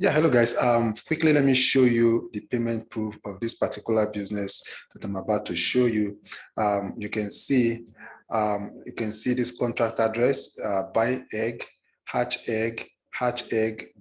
Yeah, hello guys. Quickly, let me show you the payment proof of this particular business that I'm about to show you. You can see this contract address, buy egg, hatch egg,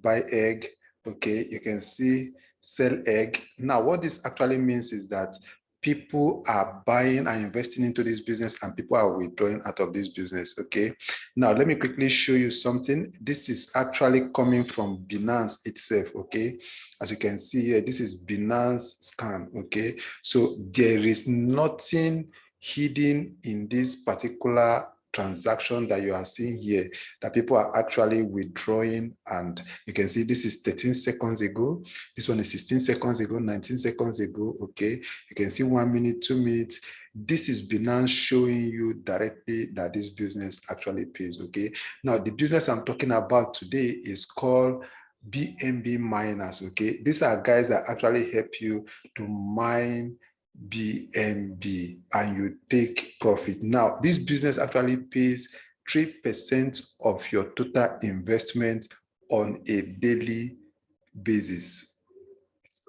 buy egg. Okay, you can see sell egg. Now, what this actually means is that people are buying and investing into this business and people are withdrawing out of this business. Okay, now let me quickly show you something. This is actually coming from Binance itself. Okay, as you can see here, this is Binance scan. Okay, so there is nothing hidden in this particular transaction that you are seeing here that people are actually withdrawing. And you can see this is 13 seconds ago, this one is 16 seconds ago, 19 seconds ago. Okay, you can see 1 minute, 2 minutes. This is Binance showing you directly that this business actually pays. Okay, now the business I'm talking about today is called BNB miners. Okay, these are guys that actually help you to mine BNB and you take profit. Now, this business actually pays 3% of your total investment on a daily basis.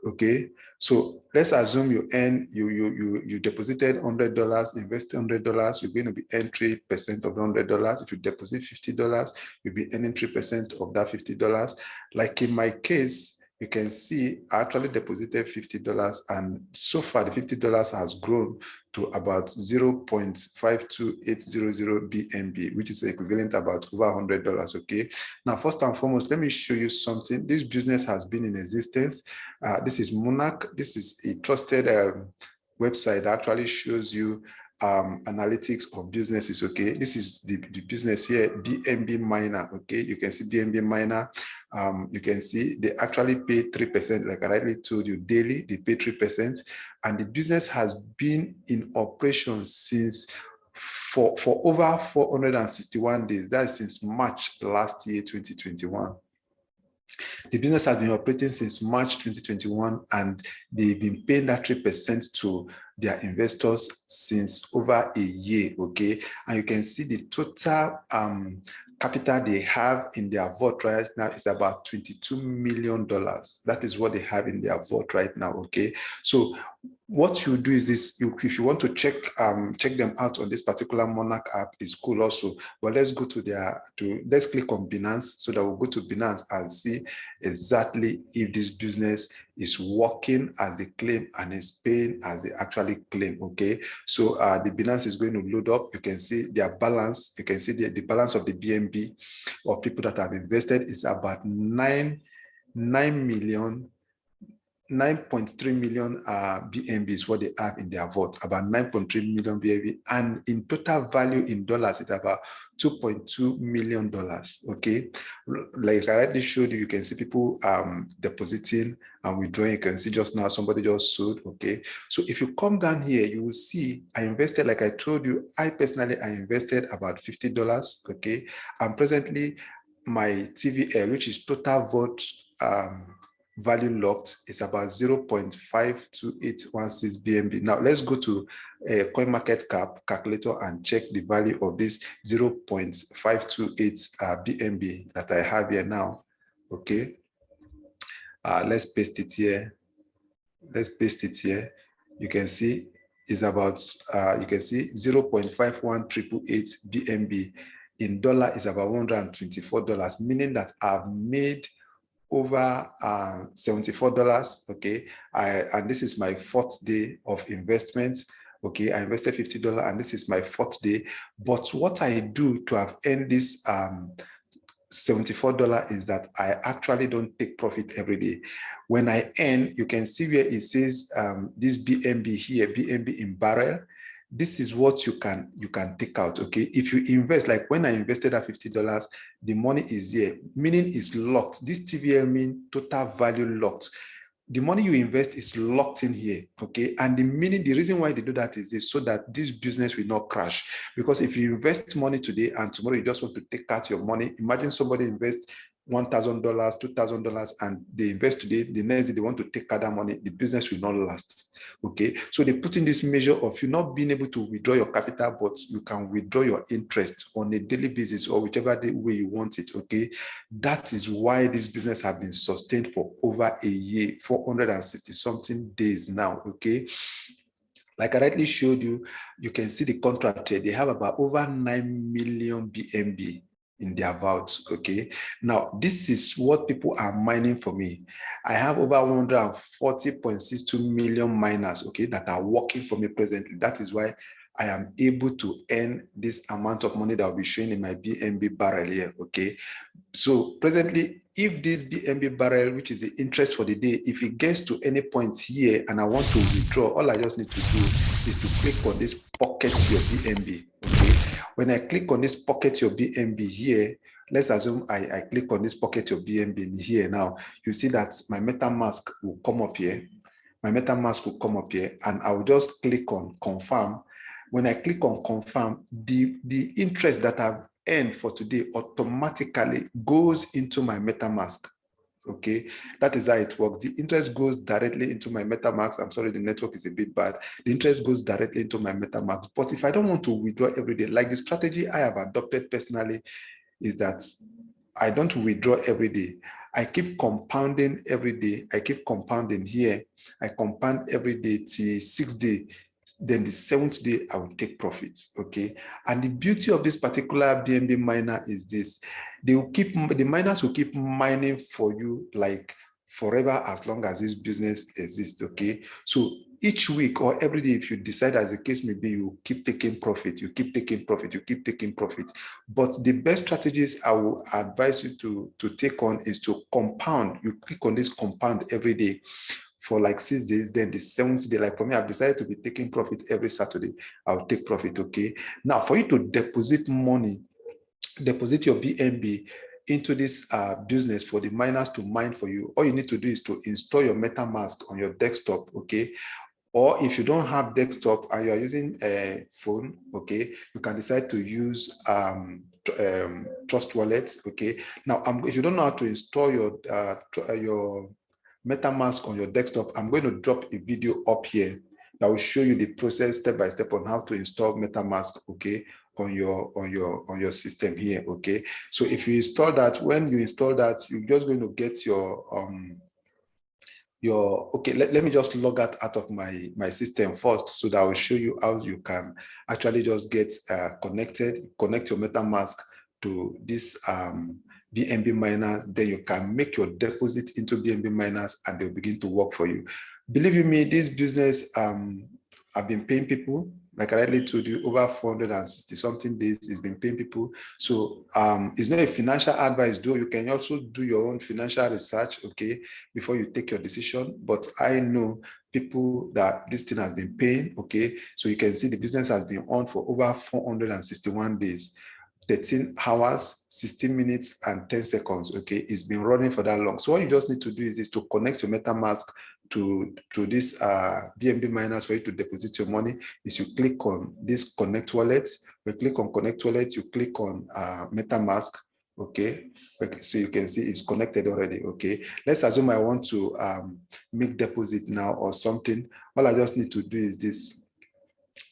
Okay, so let's assume you earn, you deposited $100, invested $100, you're going to be earning 3% of $100. If you deposit $50, you'll be earning 3% of that $50. Like in my case, you can see I actually deposited $50 and so far the $50 has grown to about 0.52800 BNB, which is equivalent about over $100. Okay, now first and foremost, let me show you something. This business has been in existence. This is Monarch. This is a trusted website that actually shows you analytics of businesses. Okay, this is the business here, BNB Miner. Okay, you can see BNB Miner. You can see they actually pay 3%, like I rightly told you, daily. They pay 3%, and the business has been in operation since for over 461 days. That's since March last year, 2021. The business has been operating since March 2021, and they've been paying that 3% to their investors since over a year. Okay, and you can see the total capital they have in their vault right now is about $22 million. That is what they have in their vault right now. Okay, so what you do is this: if you want to check them out on this particular Monarch app, is cool also. But let's go to let's click on Binance so that we'll go to Binance and see exactly if this business is working as they claim and is paying as they actually claim. Okay, so the Binance is going to load up. You can see their balance. You can see the balance of the BNB of people that have invested is about 9.3 million BNB is what they have in their vault, about 9.3 million BNB, and in total value in dollars, it's about $2.2 million. Okay, like I already showed you, you can see people depositing and withdrawing. You can see just now somebody just sold. Okay, so if you come down here, you will see I invested, like I told you, I personally invested about $50. Okay, and presently my TVL, which is total vault value locked, is about 0.52816 BNB. Now let's go to a CoinMarketCap calculator and check the value of this 0.528 BNB that I have here now. Okay, let's paste it here. You can see is about you can see 0.51888 BNB. In dollar is about $124, meaning that I've made over $74. Okay, and this is my 4th day of investment. Okay, I invested $50 and this is my 4th day. But what I do to have earned this $74 is that I actually don't take profit every day. When I earn, you can see where it says this BNB here, BNB in barrel. This is what you can take out. Okay, if you invest, like when I invested at $50, the money is here, meaning it's locked. This TVL means total value locked. The money you invest is locked in here. Okay, and the reason why they do that is this, so that this business will not crash. Because if you invest money today and tomorrow you just want to take out your money, imagine somebody invests $1,000, $2,000, and they invest today, the next day they want to take out that money, the business will not last. Okay, so they put in this measure of you not being able to withdraw your capital, but you can withdraw your interest on a daily basis or whichever way you want it. Okay, that is why this business has been sustained for over a year, 460 something days now. Okay, like I rightly showed you, you can see the contract here. They have about over 9 million BNB in their vaults. Okay, now this is what people are mining for me. I have over 140.62 million miners, okay, that are working for me presently. That is why I am able to earn this amount of money that will be showing in my BNB barrel here. Okay, so presently, if this BNB barrel, which is the interest for the day, if it gets to any point here and I want to withdraw, all I just need to do is to click on this pocket your BNB. Okay, when I click on this pocket your BNB here, let's assume I click on this pocket your BNB in here now, you see that my MetaMask will come up here. My MetaMask will come up here and I will just click on confirm. When I click on confirm, the interest that I've earned for today automatically goes into my MetaMask. Okay, that is how it works. The interest goes directly into my MetaMask. I'm sorry, the network is a bit bad. The interest goes directly into my MetaMask. But if I don't want to withdraw every day, like the strategy I have adopted personally is that I don't withdraw every day. I keep compounding every day. I keep compounding here. I compound every day till 6 days. Then the 7th day, I will take profits. Okay. And the beauty of this particular BNB miner is this: the miners will keep mining for you like forever as long as this business exists. Okay. So each week or every day, if you decide, as the case may be, you keep taking profit, you keep taking profit, you keep taking profit. But the best strategies I will advise you to take on is to compound. You click on this compound every day for like 6 days. Then the 7th day, like for me, I've decided to be taking profit every Saturday. I'll take profit. Okay. Now, for you to deposit money, deposit your BNB into this business for the miners to mine for you, all you need to do is to install your MetaMask on your desktop. Okay. Or if you don't have desktop and you are using a phone, okay, you can decide to use Trust Wallet. Okay. Now, if you don't know how to install your MetaMask on your desktop, I'm going to drop a video up here that will show you the process step by step on how to install MetaMask, okay, on your system here. Okay. So if you install that, when you install that, you're just going to get your okay, let me just log out of my system first so that I will show you how you can actually just get connect your MetaMask to this BNB miner. Then you can make your deposit into BNB miners and they'll begin to work for you. Believe you me, this business, I've been paying people, like I rightly told you, over 460 something days it's been paying people. So it's not a financial advice, though. You can also do your own financial research, okay, before you take your decision. But I know people that this thing has been paying, okay. So you can see the business has been on for over 461 days. 13 hours, 16 minutes, and 10 seconds, okay? It's been running for that long. So all you just need to do is to connect your MetaMask to this BNB miners for you to deposit your money. Is you click on this connect wallet. You click on connect wallet, you click on MetaMask, okay? So you can see it's connected already, okay? Let's assume I want to make deposit now or something. All I just need to do is this.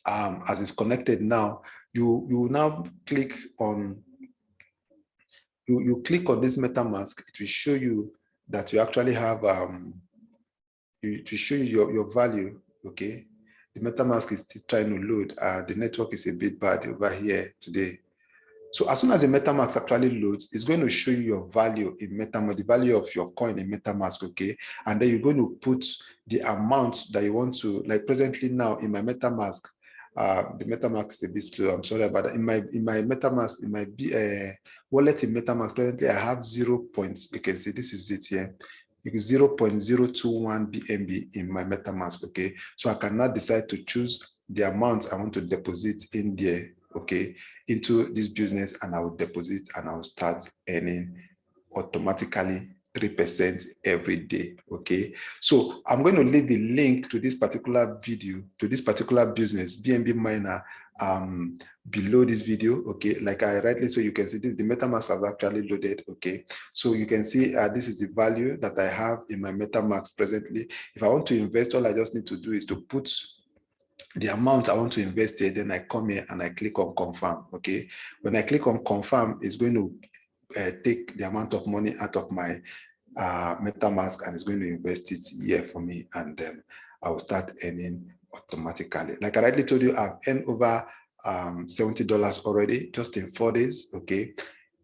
As it's connected now, you will now click on you click on this MetaMask. It will show you that you actually have to show you your value. Okay, the MetaMask is still trying to load. The network is a bit bad over here today. So as soon as the MetaMask actually loads, it's going to show you your value in MetaMask, the value of your coin in MetaMask, okay? And then you're going to put the amount that you want to, like presently now in my MetaMask, the MetaMask is a bit slow, I'm sorry about that. In my MetaMask, in my wallet in MetaMask, presently I have 0. You can see this is it here. 0.021 BNB in my MetaMask, okay? So I can now decide to choose the amount I want to deposit in there, okay, into this business, and I will deposit and I will start earning automatically 3% every day, okay? So I'm going to leave a link to this particular video, to this particular business, BNB Miner, below this video. Okay, like I rightly, so you can see this, the MetaMask has actually loaded. Okay, so you can see this is the value that I have in my MetaMask presently. If I want to invest, all I just need to do is to put the amount I want to invest here, then I come here and I click on confirm. Okay, when I click on confirm, it's going to take the amount of money out of my MetaMask and it's going to invest it here for me, and then I will start earning automatically. Like I rightly told you, I've earned over $70 already just in 4 days. Okay,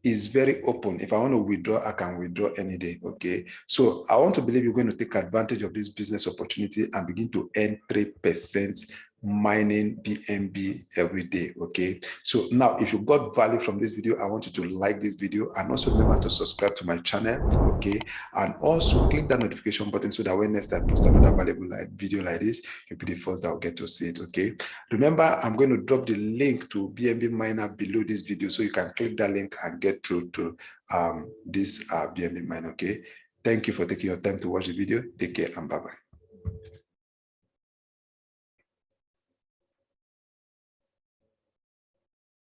is very open. If I want to withdraw, I can withdraw any day. Okay, so I want to believe you're going to take advantage of this business opportunity and begin to earn 3% mining BNB every day. Okay, so now if you got value from this video, I want you to like this video and also remember to subscribe to my channel. Okay, and also click that notification button so that when next I post another valuable video like this, you'll be the first that will get to see it. Okay, remember, I'm going to drop the link to BNB Miner below this video, so you can click that link and get through to this BNB Miner. Okay, thank you for taking your time to watch the video. Take care and bye-bye.